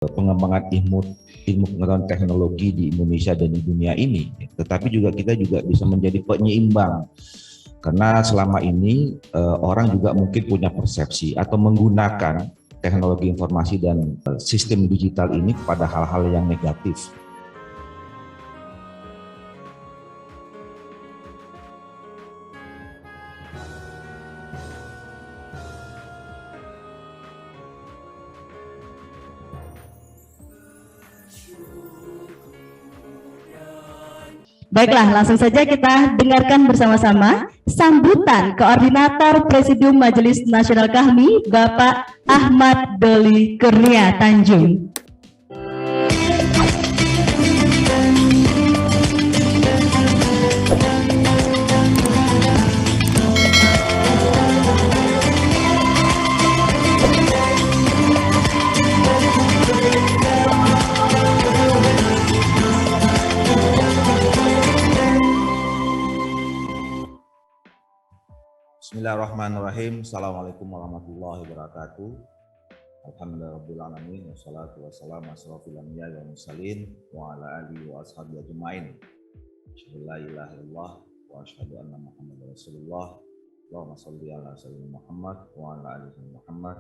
pengembangan ilmu pengetahuan teknologi di Indonesia dan di dunia ini, tetapi kita juga bisa menjadi penyeimbang karena selama ini orang juga mungkin punya persepsi atau menggunakan teknologi informasi dan sistem digital ini pada hal-hal yang negatif. Baiklah, langsung saja kita dengarkan bersama-sama sambutan Koordinator Presidium Majelis Nasional KAHMI, Bapak Ahmad Doli Kurnia Tanjung. Bismillahirrahmanirrahim. Assalamualaikum warahmatullahi wabarakatuh. Alhamdulillahirabbil wassalatu wassalamu ala asyrofil anbiya'i wal mursalin wa ala alihi wa ashabihi ajmain. Asyhadu la ilaha illallah wa asyhadu anna Muhammadar Rasulullah. Allahumma shalli ala sayyidina Muhammad wa ala ali sayyidina Muhammad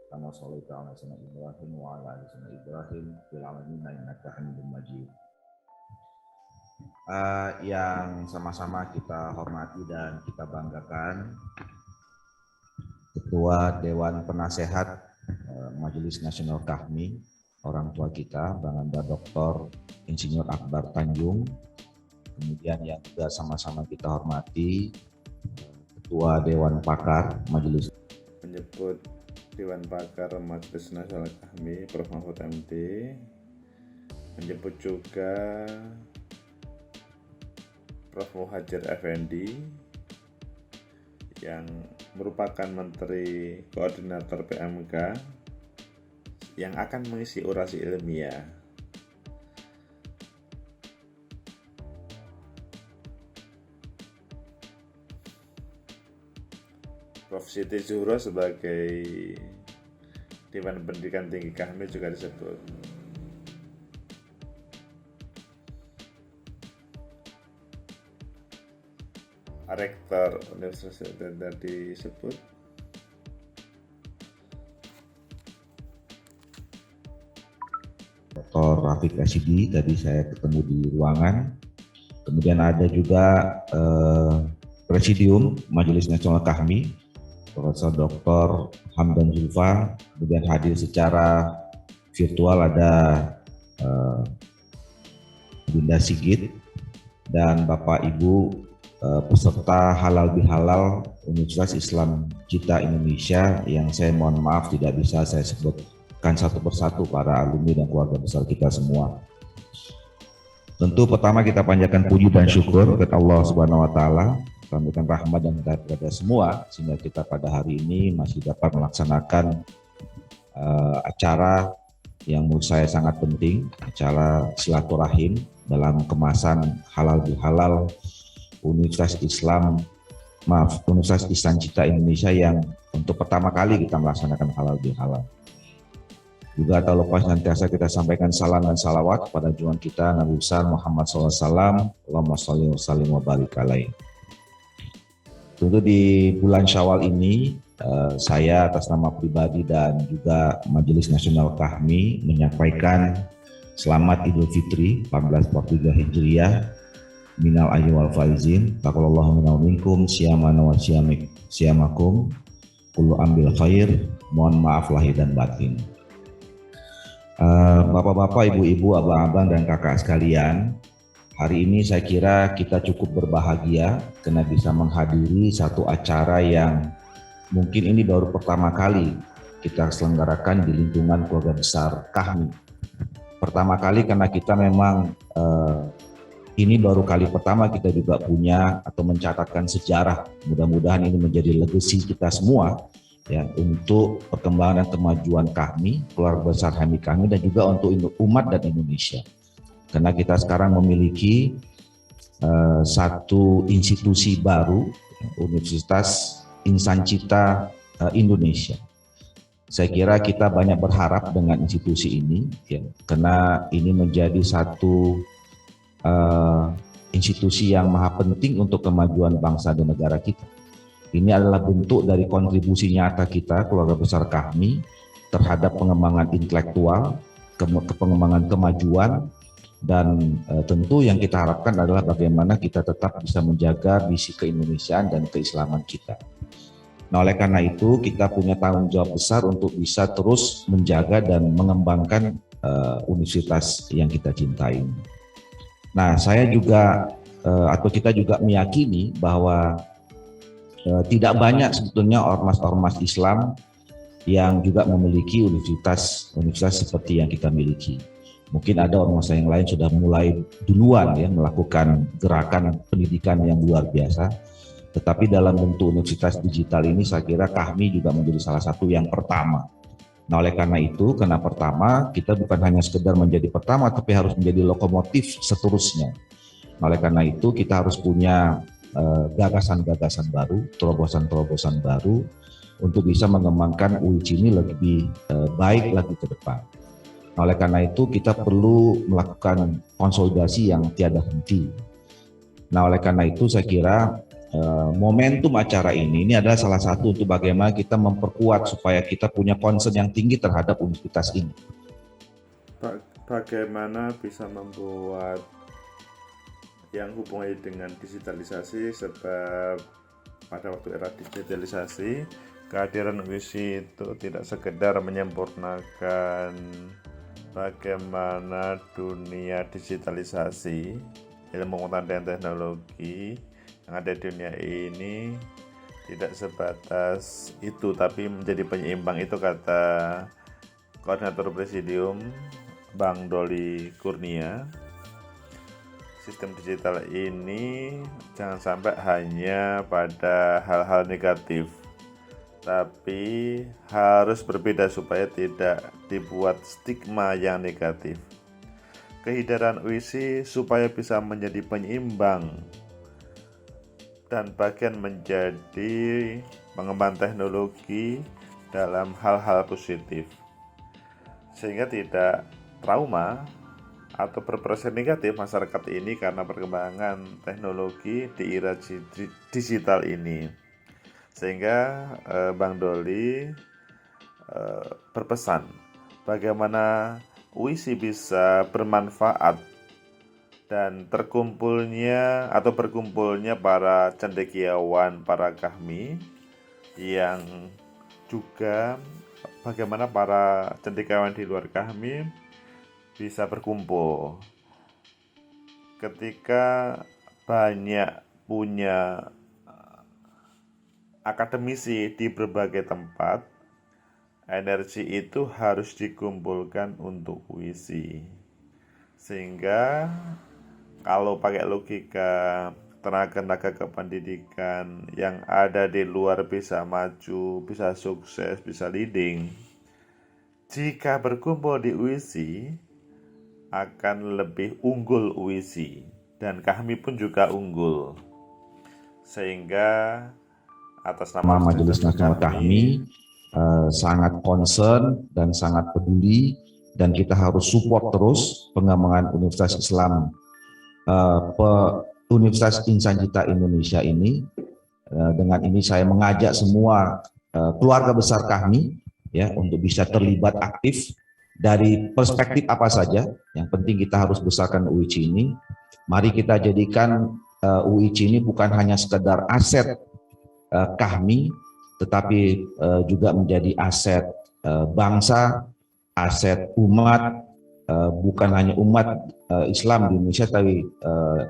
kama shallaita ala sayyidina Ibrahim wa ala ali sayyidina Ibrahim fil alamin innaka Hamidum Majid. Yang sama-sama kita hormati dan kita banggakan, Ketua Dewan Penasehat Majelis Nasional KAHMI, orang tua kita, Bang Anda Dr. Insinyur Akbar Tanjung. Kemudian yang juga sama-sama kita hormati, Ketua Dewan Pakar Majelis. Menyebut Dewan Pakar Majelis Nasional KAHMI, Prof. Mahfud MD, menyebut juga Prof. Muhadjir Effendi yang merupakan Menteri Koordinator PMK yang akan mengisi orasi ilmiah. Prof. Siti Zuhro sebagai Dewan Pendidikan Tinggi KAHMI juga disebut. Rektor Universitas tadi disebut. Dr. Rafiq Rashidi, tadi saya ketemu di ruangan. Kemudian ada juga Presidium Majelis Nasional KAHMI, Profesor Dr. Hamdan Zulfa. Kemudian hadir secara virtual ada Dinda Sigit dan Bapak Ibu peserta halal bihalal Universitas Islam Cita Indonesia yang saya mohon maaf tidak bisa saya sebutkan satu persatu para alumni dan keluarga besar kita semua. Tentu pertama kita panjatkan puji dan syukur kepada Allah Subhanahu wa taala, sampaikan rahmat dan hidayah kepada semua sehingga kita pada hari ini masih dapat melaksanakan acara yang menurut saya sangat penting, acara silaturahim dalam kemasan halal bihalal Universitas Islam Cita Indonesia yang untuk pertama kali kita melaksanakan halal bihalal. Juga tak lupa senantiasa kita sampaikan salam dan salawat kepada junjungan kita Nabi besar Muhammad SAW. Allahumma sholli wa sallim wa barik alaihi. Tentu di bulan Syawal ini saya atas nama pribadi dan juga Majelis Nasional KAHMI menyampaikan selamat Idul Fitri 1443 Hijriah. Minal ayyuhal wal faizin, taqallallahu minna minkum, siyamana wa siyamakum, kullu ambil khair, mohon maaf lahir dan batin. Bapak-bapak, ibu-ibu, abang-abang dan kakak sekalian, hari ini saya kira kita cukup berbahagia karena bisa menghadiri satu acara yang mungkin ini baru pertama kali kita selenggarakan di lingkungan keluarga besar KAHMI. Pertama kali karena kita memang ini baru kali pertama kita juga punya atau mencatatkan sejarah. Mudah-mudahan ini menjadi legacy kita semua ya untuk perkembangan dan kemajuan KAHMI, keluarga besar KAHMI dan juga untuk umat dan Indonesia. Karena kita sekarang memiliki satu institusi baru, Universitas Insan Cita Indonesia. Saya kira kita banyak berharap dengan institusi ini, ya, karena ini menjadi satu institusi yang maha penting untuk kemajuan bangsa dan negara kita. Ini adalah bentuk dari kontribusi nyata kita, keluarga besar KAHMI, terhadap pengembangan intelektual, pengembangan kemajuan, dan tentu yang kita harapkan adalah bagaimana kita tetap bisa menjaga misi keindonesiaan dan keislaman kita. Nah, oleh karena itu kita punya tanggung jawab besar untuk bisa terus menjaga dan mengembangkan universitas yang kita cintai. Nah, saya juga atau kita juga meyakini bahwa tidak banyak sebetulnya ormas-ormas Islam yang juga memiliki universitas seperti yang kita miliki. Mungkin ada ormas yang lain sudah mulai duluan ya melakukan gerakan pendidikan yang luar biasa. Tetapi dalam bentuk universitas digital ini saya kira KAHMI juga menjadi salah satu yang pertama. Nah, oleh karena itu, karena pertama kita bukan hanya sekedar menjadi pertama tapi harus menjadi lokomotif seterusnya. Nah, oleh karena itu kita harus punya gagasan-gagasan baru, terobosan-terobosan baru untuk bisa mengembangkan UIC ini lebih baik lagi ke depan. Nah, oleh karena itu kita perlu melakukan konsolidasi yang tiada henti. Nah, oleh karena itu saya kira momentum acara ini adalah salah satu untuk bagaimana kita memperkuat supaya kita punya concern yang tinggi terhadap universitas ini. Bagaimana bisa membuat yang hubungannya dengan digitalisasi, sebab pada waktu era digitalisasi kehadiran UIC itu tidak sekedar menyempurnakan bagaimana dunia digitalisasi, ilmu pengetahuan dan teknologi yang ada di dunia ini tidak sebatas itu, tapi menjadi penyeimbang. Itu kata Koordinator Presidium Bang Doli Kurnia. Sistem digital ini jangan sampai hanya pada hal-hal negatif, tapi harus berbeda supaya tidak dibuat stigma yang negatif. Kehadiran UIC supaya bisa menjadi penyeimbang dan bagian menjadi pengembangan teknologi dalam hal-hal positif, sehingga tidak trauma atau berproses negatif masyarakat ini karena perkembangan teknologi di era digital ini. Sehingga Bang Doli berpesan bagaimana UIC bisa bermanfaat dan berkumpulnya para cendekiawan, para KAHMI, yang juga bagaimana para cendekiawan di luar KAHMI bisa berkumpul. Ketika banyak punya akademisi di berbagai tempat, energi itu harus dikumpulkan untuk UIC. Sehingga kalau pakai logika tenaga kependidikan yang ada di luar bisa maju, bisa sukses, bisa leading, jika berkumpul di UIC akan lebih unggul UIC, dan KAHMI pun juga unggul. Sehingga atas nama Majelis Nasional KAHMI sangat concern dan sangat peduli, dan kita harus support terus pengembangan Universitas Islam, Universitas Insan Cita Indonesia ini. Dengan ini saya mengajak semua keluarga besar KAHMI ya untuk bisa terlibat aktif dari perspektif apa saja. Yang penting kita harus besarkan UIC ini. Mari kita jadikan UIC ini bukan hanya sekedar aset KAHMI, tetapi juga menjadi aset bangsa, aset umat, bukan hanya umat Islam di Indonesia tapi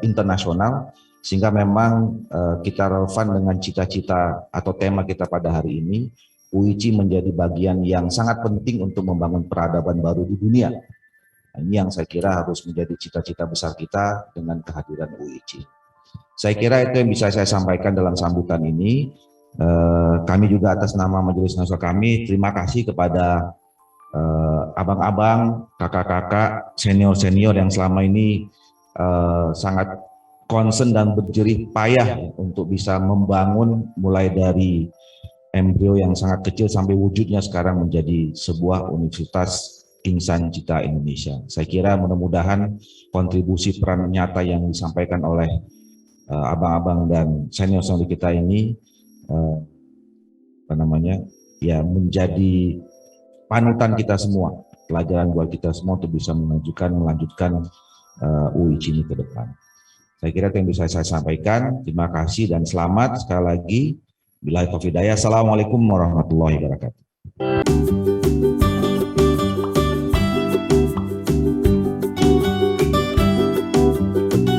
internasional, sehingga memang kita relevan dengan cita-cita atau tema kita pada hari ini. UIC menjadi bagian yang sangat penting untuk membangun peradaban baru di dunia. Nah, ini yang saya kira harus menjadi cita-cita besar kita dengan kehadiran UIC. Saya kira itu yang bisa saya sampaikan dalam sambutan ini. Kami juga atas nama Majelis Nasional kami terima kasih kepada abang-abang, kakak-kakak, senior-senior yang selama ini sangat concern dan berjerih payah untuk bisa membangun mulai dari embrio yang sangat kecil sampai wujudnya sekarang menjadi sebuah universitas insan cita Indonesia. Saya kira mudah-mudahan kontribusi peran nyata yang disampaikan oleh abang-abang dan senior-senior kita ini menjadi panutan kita semua, pelajaran buat kita semua untuk bisa melanjutkan UI Cini ke depan. Saya kira itu yang bisa saya sampaikan. Terima kasih dan selamat sekali lagi. Billahi taufiq hidayah. Assalamualaikum warahmatullahi wabarakatuh.